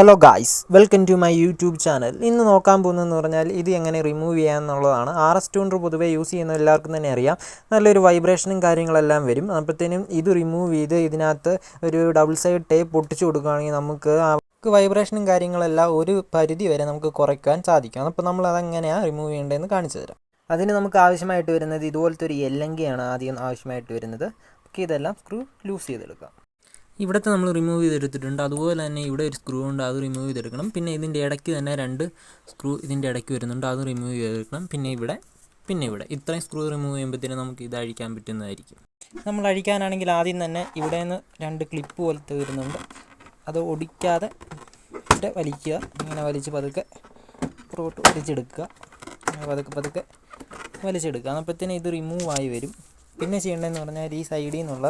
Hello guys, welcome to my YouTube channel. ഇന്ന് നോക്കാൻ പോകുന്നതെന്ന് പറഞ്ഞാൽ ഇത് എങ്ങനെ റിമൂവ് ചെയ്യാമെന്നുള്ളതാണ്. RS ട്യൂണർ പൊതുവേ യൂസ് ചെയ്യുന്ന എല്ലാവർക്കും തന്നെ അറിയാം, നല്ലൊരു വൈബ്രേഷനും കാര്യങ്ങളെല്ലാം വരും. അപ്പോഴത്തേനും ഇത് റിമൂവ് ചെയ്ത് ഇതിനകത്ത് ഒരു ഡബിൾ സൈഡ് ടേപ്പ് പൊട്ടിച്ചു കൊടുക്കുകയാണെങ്കിൽ നമുക്ക് വൈബ്രേഷനും കാര്യങ്ങളെല്ലാം ഒരു പരിധി വരെ നമുക്ക് കുറയ്ക്കാൻ സാധിക്കും. അപ്പോൾ നമ്മൾ അതെങ്ങനെയാണ് റിമൂവ് ചെയ്യേണ്ടതെന്ന് കാണിച്ചു തരാം. അതിന് നമുക്ക് ആവശ്യമായിട്ട് വരുന്നത് ഇതുപോലത്തെ ഒരു എല്ലങ്കിയാണ് ആദ്യം ആവശ്യമായിട്ട് വരുന്നത്. ഇതെല്ലാം സ്ക്രൂ ലൂസ് ചെയ്തെടുക്കാം. ഇവിടുത്തെ നമ്മൾ റിമൂവ് ചെയ്തെടുത്തിട്ടുണ്ട്. അതുപോലെ തന്നെ ഇവിടെ ഒരു സ്ക്രൂ ഉണ്ട്, അത് റിമൂവ് ചെയ്തെടുക്കണം. പിന്നെ ഇതിൻ്റെ ഇടയ്ക്ക് തന്നെ 2 സ്ക്രൂ ഇതിൻ്റെ ഇടയ്ക്ക് വരുന്നുണ്ട്, അത് റിമൂവ് ചെയ്തെടുക്കണം. പിന്നെ ഇവിടെ ഇത്രയും സ്ക്രൂ റിമൂവ് ചെയ്യുമ്പോഴത്തേനും നമുക്ക് ഇത് അഴിക്കാൻ പറ്റുന്നതായിരിക്കും. നമ്മൾ അഴിക്കാനാണെങ്കിൽ ആദ്യം തന്നെ ഇവിടെ നിന്ന് 2 ക്ലിപ്പ് പോലത്തെ വരുന്നുണ്ട്, അത് ഒടിക്കാതെ വലിക്കുക. ഇങ്ങനെ വലിച്ച് പതുക്കെ പുറകോട്ട് വലിച്ചെടുക്കുക, പതുക്കെ വലിച്ചെടുക്കുക. അപ്പോഴത്തേനും ഇത് റിമൂവ് ആയി വരും. പിന്നെ ചെയ്യേണ്ടതെന്ന് പറഞ്ഞാൽ ഈ സൈഡിൽ നിന്നുള്ള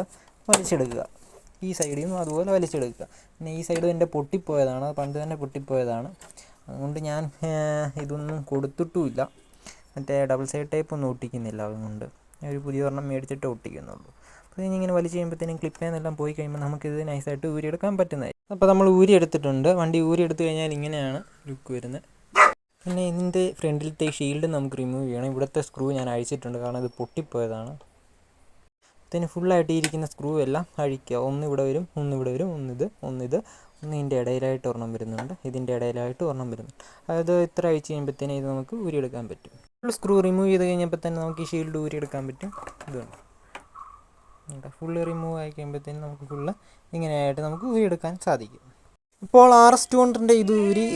വലിച്ചെടുക്കുക, ഈ സൈഡിൽ നിന്നും അതുപോലെ വലിച്ചെടുക്കുക. പിന്നെ ഈ സൈഡ് എൻ്റെ പൊട്ടിപ്പോയതാണ്, പണ്ട് തന്നെ പൊട്ടിപ്പോയതാണ്. അതുകൊണ്ട് ഞാൻ ഇതൊന്നും കൊടുത്തിട്ടുമില്ല, മറ്റേ ഡബിൾ സൈഡ് ടേപ്പ് ഒന്നും ഒട്ടിക്കുന്നില്ല. അതുകൊണ്ട് ഒരു പുതിയ ഒരെണ്ണം മേടിച്ചിട്ട് ഒട്ടിക്കുന്നുള്ളൂ. അപ്പോൾ ഇങ്ങനെ വലിച്ച് കഴിയുമ്പോഴത്തേനും ക്ലിപ്പേന്നെല്ലാം പോയി കഴിയുമ്പോൾ നമുക്കിത് നൈസായിട്ട് ഊരിയെടുക്കാൻ പറ്റുന്നതായി. അപ്പോൾ നമ്മൾ ഊരിയെടുത്തിട്ടുണ്ട്. വണ്ടി ഊരിയെടുത്ത് കഴിഞ്ഞാൽ ഇങ്ങനെയാണ് ലുക്ക് വരുന്നത്. പിന്നെ ഇതിൻ്റെ ഫ്രണ്ടിലത്തെ ഷീൽഡ് നമുക്ക് റിമൂവ് ചെയ്യണം. ഇവിടുത്തെ സ്ക്രൂ ഞാൻ അഴിച്ചിട്ടുണ്ട്, കാരണം ഇത് പൊട്ടിപ്പോയതാണ്. ഇതിന് ഫുള്ളായിട്ട് ഇരിക്കുന്ന സ്ക്രൂ എല്ലാം അഴിക്കുക. ഒന്ന് ഇവിടെ വരും, ഒന്നിതിൻ്റെ ഇടയിലായിട്ട് ഒരെണ്ണം വരുന്നുണ്ട്, ഇതിൻ്റെ ഇടയിലായിട്ട് ഒരെണ്ണം വരുന്നുണ്ട്. അത് ഇത്ര അഴിച്ച് കഴിയുമ്പോഴത്തേനും ഇത് നമുക്ക് ഊരിയെടുക്കാൻ പറ്റും. ഫുൾ സ്ക്രൂ റിമൂവ് ചെയ്ത് കഴിഞ്ഞപ്പോൾ തന്നെ നമുക്ക് ഈ ഷീൽഡ് ഊരിയെടുക്കാൻ പറ്റും. ഇതുണ്ട്, ഫുള്ള് റിമൂവ് ആയി കഴിയുമ്പോഴത്തേനും നമുക്ക് ഫുള്ള് ഇങ്ങനെയായിട്ട് നമുക്ക് ഊരിയെടുക്കാൻ സാധിക്കും. ഇപ്പോൾ RS ട്യൂണറിൻ്റെ ഇത്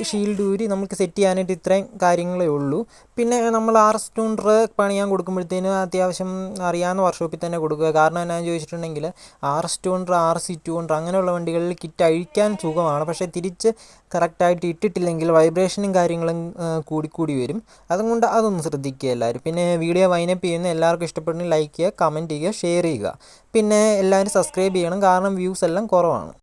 ഷീൽഡ് ഊരി നമുക്ക് സെറ്റ് ചെയ്യാനായിട്ട് ഇത്രയും കാര്യങ്ങളേ ഉള്ളൂ. പിന്നെ നമ്മൾ RS ട്യൂണർ പണിയാൻ കൊടുക്കുമ്പോഴത്തേനും അത്യാവശ്യം അറിയാവുന്ന വർക്ക്ഷോപ്പിൽ തന്നെ കൊടുക്കുക. കാരണം എന്നാന്ന് ചോദിച്ചിട്ടുണ്ടെങ്കിൽ RS ട്യൂണർ, RC ട്യൂണർ അങ്ങനെയുള്ള വണ്ടികളിൽ കിറ്റ് അഴിക്കാൻ സുഖമാണ്, പക്ഷേ തിരിച്ച് കറക്റ്റായിട്ട് ഇട്ടിട്ടില്ലെങ്കിൽ വൈബ്രേഷനും കാര്യങ്ങളും കൂടി വരും. അതുകൊണ്ട് അതൊന്ന് ശ്രദ്ധിക്കുക എല്ലാവരും. പിന്നെ വീഡിയോ വൈൻഡപ്പ് ചെയ്യുന്ന എല്ലാവർക്കും ഇഷ്ടപ്പെടുന്ന ലൈക്ക് ചെയ്യുക, കമൻറ്റ് ചെയ്യുക, ഷെയർ ചെയ്യുക. പിന്നെ എല്ലാവരും സബ്സ്ക്രൈബ് ചെയ്യണം, കാരണം വ്യൂസ് എല്ലാം കുറവാണ്.